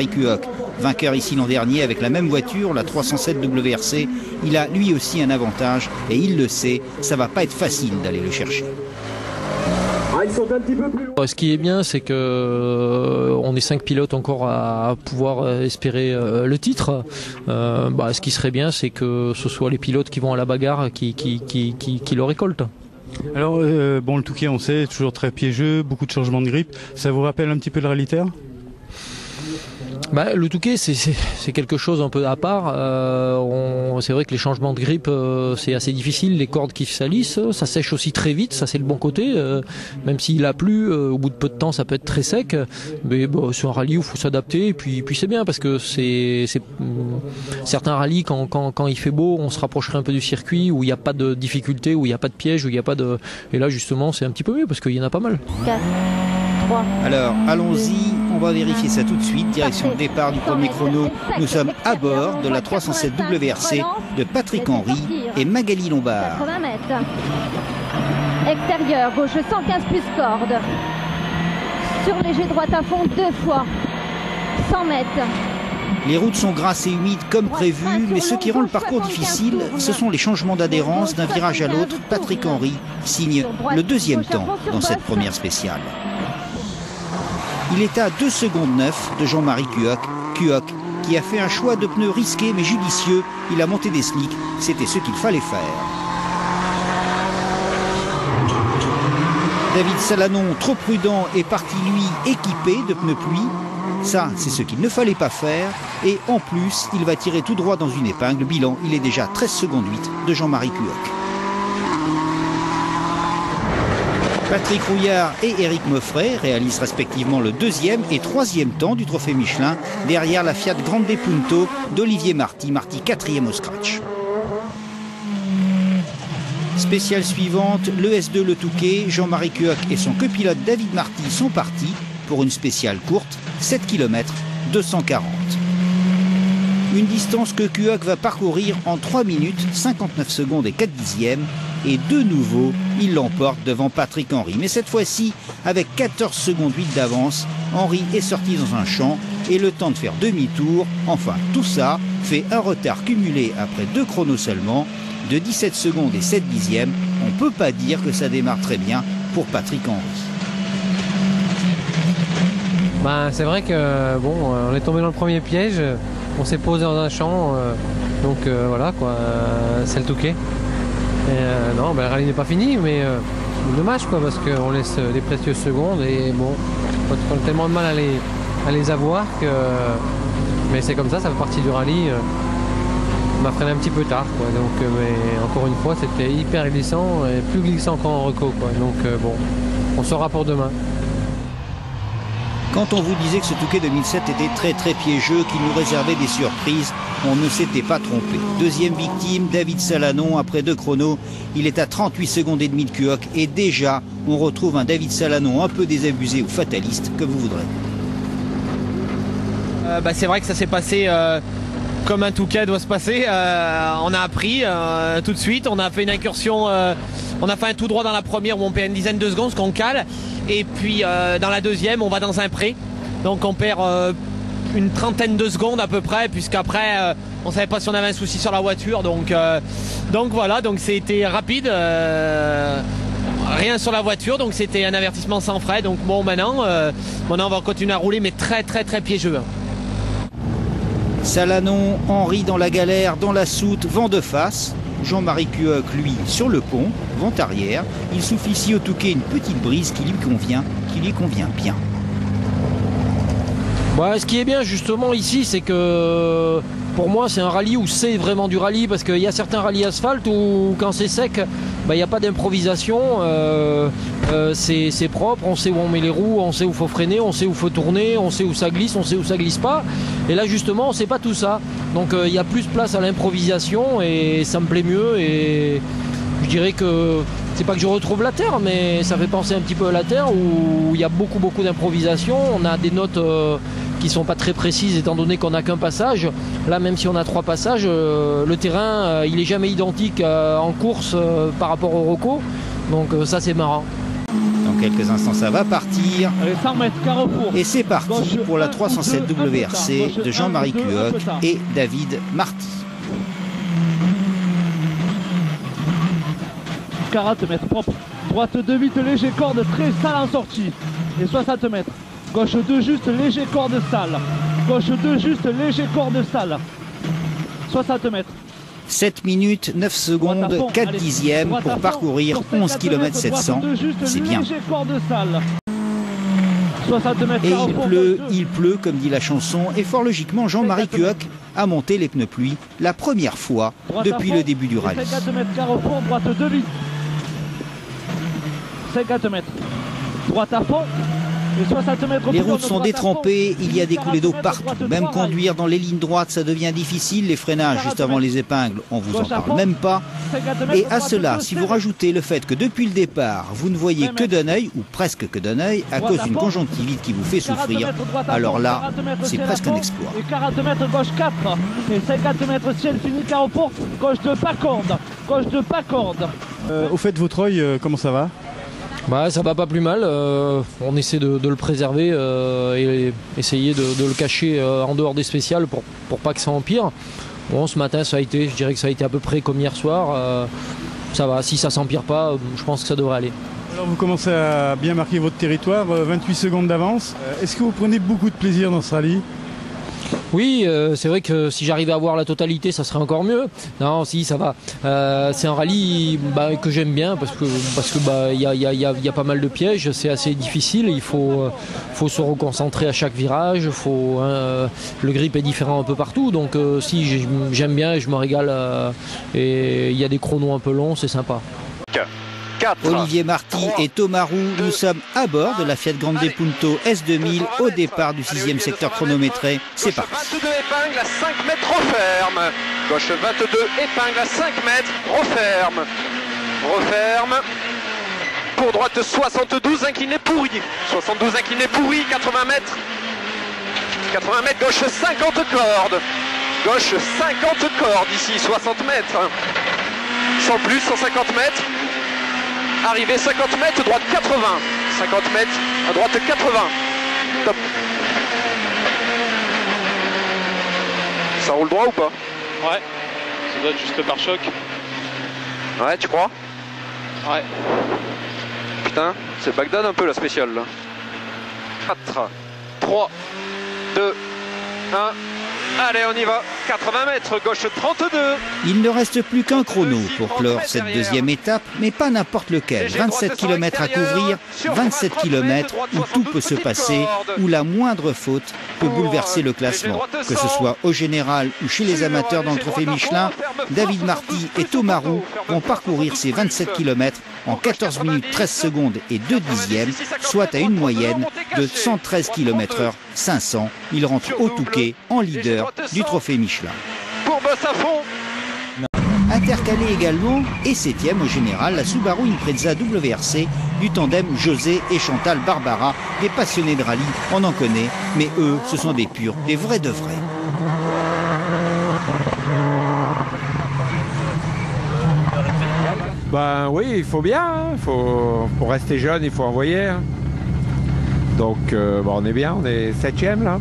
Kuok, vainqueur ici l'an dernier avec la même voiture, la 307 WRC, il a lui aussi un avantage et il le sait, ça va pas être facile d'aller le chercher. Ils sont un petit peu plus loin. Ce qui est bien, c'est que on est 5 pilotes encore à pouvoir espérer le titre. Ce qui serait bien, c'est que ce soit les pilotes qui vont à la bagarre qui le récoltent. Alors, le Touquet, on sait, toujours très piégeux, beaucoup de changements de grippe. Ça vous rappelle un petit peu le rallye terre ? Le Touquet, c'est quelque chose un peu à part. C'est vrai que les changements de grippe, c'est assez difficile. Les cordes qui salissent, ça sèche aussi très vite. Ça, c'est le bon côté. Même s'il a plu, au bout de peu de temps, ça peut être très sec. Mais sur un rallye où il faut s'adapter. Et puis c'est bien parce que certains rallyes, quand il fait beau, on se rapprocherait un peu du circuit où il n'y a pas de difficulté, où il n'y a pas de piège, où il n'y a pas de. Et là, justement, c'est un petit peu mieux parce qu'il y en a pas mal. 4, 3. Alors, allons-y, on va vérifier ça tout de suite. Direction le départ du premier chrono. Nous sommes à bord de la 307 WRC de Patrick Henry et Magali Lombard. 80 mètres. Extérieur, gauche 115 plus corde. Sur léger droite à fond 2 fois. 100 mètres. Les routes sont grasses et humides comme prévu, mais ce qui rend le parcours difficile, ce sont les changements d'adhérence d'un virage à l'autre. Patrick Henry signe le deuxième temps dans cette première spéciale. Il est à 2 secondes 9 de Jean-Marie Kuok. Kuok qui a fait un choix de pneus risqué mais judicieux. Il a monté des slicks, c'était ce qu'il fallait faire. David Salanon, trop prudent, est parti lui équipé de pneus pluie. Ça, c'est ce qu'il ne fallait pas faire. Et en plus, il va tirer tout droit dans une épingle. Bilan, il est déjà 13 secondes 8 de Jean-Marie Kuok. Patrick Rouillard et Éric Moffret réalisent respectivement le deuxième et troisième temps du trophée Michelin, derrière la Fiat Grande Punto d'Olivier Marty, 4e au scratch. Spéciale suivante, le S2 Le Touquet, Jean-Marie Kuok et son copilote David Marty sont partis pour une spéciale courte, 7 km 240. Une distance que Kuok va parcourir en 3 minutes, 59 secondes et 4 dixièmes. Et de nouveau, il l'emporte devant Patrick Henry. Mais cette fois-ci, avec 14 secondes 8 d'avance, Henry est sorti dans un champ et le temps de faire demi-tour. Enfin, tout ça fait un retard cumulé après 2 chronos seulement, de 17 secondes et 7 dixièmes. On ne peut pas dire que ça démarre très bien pour Patrick Henry. C'est vrai que on est tombé dans le premier piège, on s'est posé dans un champ, voilà quoi, c'est le Touquet. Le rallye n'est pas fini, mais dommage quoi, parce qu'on laisse des précieuses secondes et on a tellement de mal à les avoir que. Mais c'est comme ça fait partie du rallye. On a freiné un petit peu tard quoi, mais encore une fois c'était hyper glissant et plus glissant qu'en reco quoi, on saura pour demain. Quand on vous disait que ce Touquet 2007 était très très piégeux, qu'il nous réservait des surprises, on ne s'était pas trompé. Deuxième victime, David Salanon, après 2 chronos, il est à 38 secondes et demie de Kuok et déjà on retrouve un David Salanon un peu désabusé ou fataliste, que vous voudrez. C'est vrai que ça s'est passé comme un Touquet doit se passer. On a appris tout de suite, on a fait une incursion, on a fait un tout droit dans la première où on perd une dizaine de secondes, ce qu'on cale. Et puis dans la deuxième, on va dans un pré. Donc on perd une trentaine de secondes à peu près, puisqu'après on savait pas si on avait un souci sur la voiture. Donc voilà, donc c'était rapide. Rien sur la voiture, donc c'était un avertissement sans frais. Donc maintenant on va continuer à rouler, mais très très très piégeux. Salanon, Henry dans la galère, dans la soute, vent de face. Jean-Marie Kuok, lui, sur le pont, vent arrière. Il souffle ici au Touquet une petite brise qui lui convient bien. Ce qui est bien justement ici, c'est que pour moi c'est un rallye où c'est vraiment du rallye, parce qu'il y a certains rallyes asphalte où quand c'est sec, il n'y a pas d'improvisation, c'est propre, on sait où on met les roues, on sait où il faut freiner, on sait où il faut tourner, on sait où ça glisse, on sait où ça glisse pas. Et là justement on sait pas tout ça, donc il y a plus place à l'improvisation et ça me plaît mieux. Et je dirais que c'est pas que je retrouve la Terre, mais ça fait penser un petit peu à la Terre où il y a beaucoup d'improvisation. On a des notes qui sont pas très précises étant donné qu'on n'a qu'un passage. Là, même si on a 3 passages, le terrain il est jamais identique en course par rapport au reco. Donc ça c'est marrant. Donc quelques instants, ça va partir. Allez, 100 mètres, carrefour. Et c'est parti Gauche, pour la 1 307 ou 2, WRC gauche, de Jean-Marie 1 ou 2, un Cuoc peu tard. et David Marty. 40 mètres, propre. Droite 2, vite, léger, corde, très sale en sortie. Et 60 mètres. Gauche 2, juste, léger, corde, sale. Gauche 2, juste, léger, corde, sale. 60 mètres. 7 minutes, 9 secondes, 4 dixièmes pour parcourir 11 km 700. C'est bien. Et il pleut, comme dit la chanson, et fort logiquement, Jean-Marie Cuoc a monté les pneus pluie la première fois depuis le début du rallye. 50 mètres, carrefour, droite 2, vite. 50 mètres. Droite à fond. Et 60 mètres. Les routes sont détrempées, il y a des coulées d'eau partout. Même conduire dans les lignes droites, ça devient difficile. Les freinages juste avant les épingles, on vous en parle même pas. Et à cela, si vous rajoutez le fait que depuis le départ, vous ne voyez que d'un œil, ou presque que d'un œil, à cause d'une conjonctivite qui vous fait souffrir, alors là, c'est presque un exploit. Et 40 mètres gauche 4. Et 50 mètres ciel fini, carrefour, gauche de pas corde. Gauche de pas corde. Au fait, votre œil, comment ça va? Bah, ça va pas plus mal, on essaie de le préserver et essayer de le cacher en dehors des spéciales pour pas que ça empire. Bon, ce matin ça a été, je dirais que ça a été à peu près comme hier soir, ça va, si ça s'empire pas, je pense que ça devrait aller. Alors vous commencez à bien marquer votre territoire, 28 secondes d'avance. Est-ce que vous prenez beaucoup de plaisir dans ce rallye? Oui, c'est vrai que si j'arrivais à voir la totalité, ça serait encore mieux. Non, si, ça va. C'est un rallye que j'aime bien parce que y a pas mal de pièges. C'est assez difficile. Il faut se reconcentrer à chaque virage. Le grip est différent un peu partout. Donc, si j'aime bien et je me régale. Et il y a des chronos un peu longs, c'est sympa. 4. Olivier Marty et Thomas Roux, nous sommes à bord de la Fiat Grande Punto S2000 au départ du 6e secteur chronométré. C'est parti. 22 épingles à 5 mètres, referme. Gauche 22, épingle à 5 mètres, referme. Referme. Pour droite 72, incliné pourri. 72 incliné pourri, 80 mètres. 80 mètres, gauche 50 cordes. Gauche 50 cordes ici, 60 mètres. Sans plus, 150 mètres. Arrivée 50 mètres, droite 80. 50 mètres, à droite 80. Top. Ça roule droit ou pas? Ouais, ça doit être juste le pare-choc. Ouais, tu crois? Ouais. Putain, c'est Bagdad un peu la spéciale là. 4, 3, 2, 1. Allez, on y va. 80 mètres, gauche 32. Il ne reste plus qu'un chrono pour clore cette deuxième étape, mais pas n'importe lequel. 27 km à couvrir, 27 km où tout peut se passer, où la moindre faute peut bouleverser le classement. Que ce soit au général ou chez les amateurs dans le trophée Michelin, David Marty et Thomas Roux vont parcourir ces 27 km en 14 minutes 13 secondes et 2 dixièmes, soit à une moyenne de 113 km/h 500. Ils rentrent au Touquet en leader du trophée Michelin. Courbeuse à fond. Intercalé également et 7e au général, la Subaru Impreza WRC du tandem José et Chantal Barbara. Des passionnés de rallye, on en connaît, mais eux, ce sont des purs, des vrais de vrais. Ben oui, il faut bien, hein. Pour rester jeune, il faut envoyer. Hein. Donc on est bien, on est 7e là.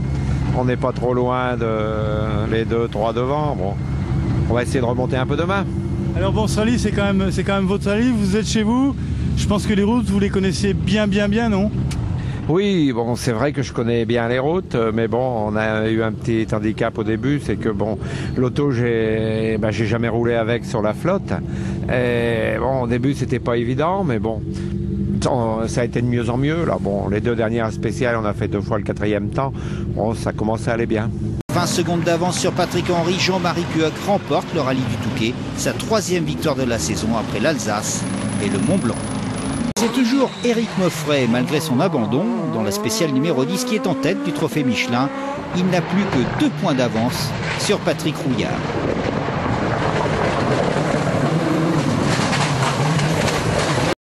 On n'est pas trop loin de les 2-3 devant. Bon, on va essayer de remonter un peu demain. Alors bon, ce rallye, c'est quand même votre rallye, vous êtes chez vous. Je pense que les routes, vous les connaissez bien, non? Oui, bon, c'est vrai que je connais bien les routes, mais bon, on a eu un petit handicap au début, c'est que bon, l'auto, j'ai jamais roulé avec sur la flotte. Et bon, au début, c'était pas évident, mais bon, ça a été de mieux en mieux. Là, bon, les 2 dernières spéciales, on a fait 2 fois le 4e temps. Bon, ça commençait à aller bien. 20 secondes d'avance sur Patrick Henry, Jean-Marie Cuoc remporte le rallye du Touquet, sa 3e victoire de la saison après l'Alsace et le Mont Blanc. C'est toujours Éric Moffret, malgré son abandon, dans la spéciale numéro 10, qui est en tête du trophée Michelin. Il n'a plus que 2 points d'avance sur Patrick Rouillard.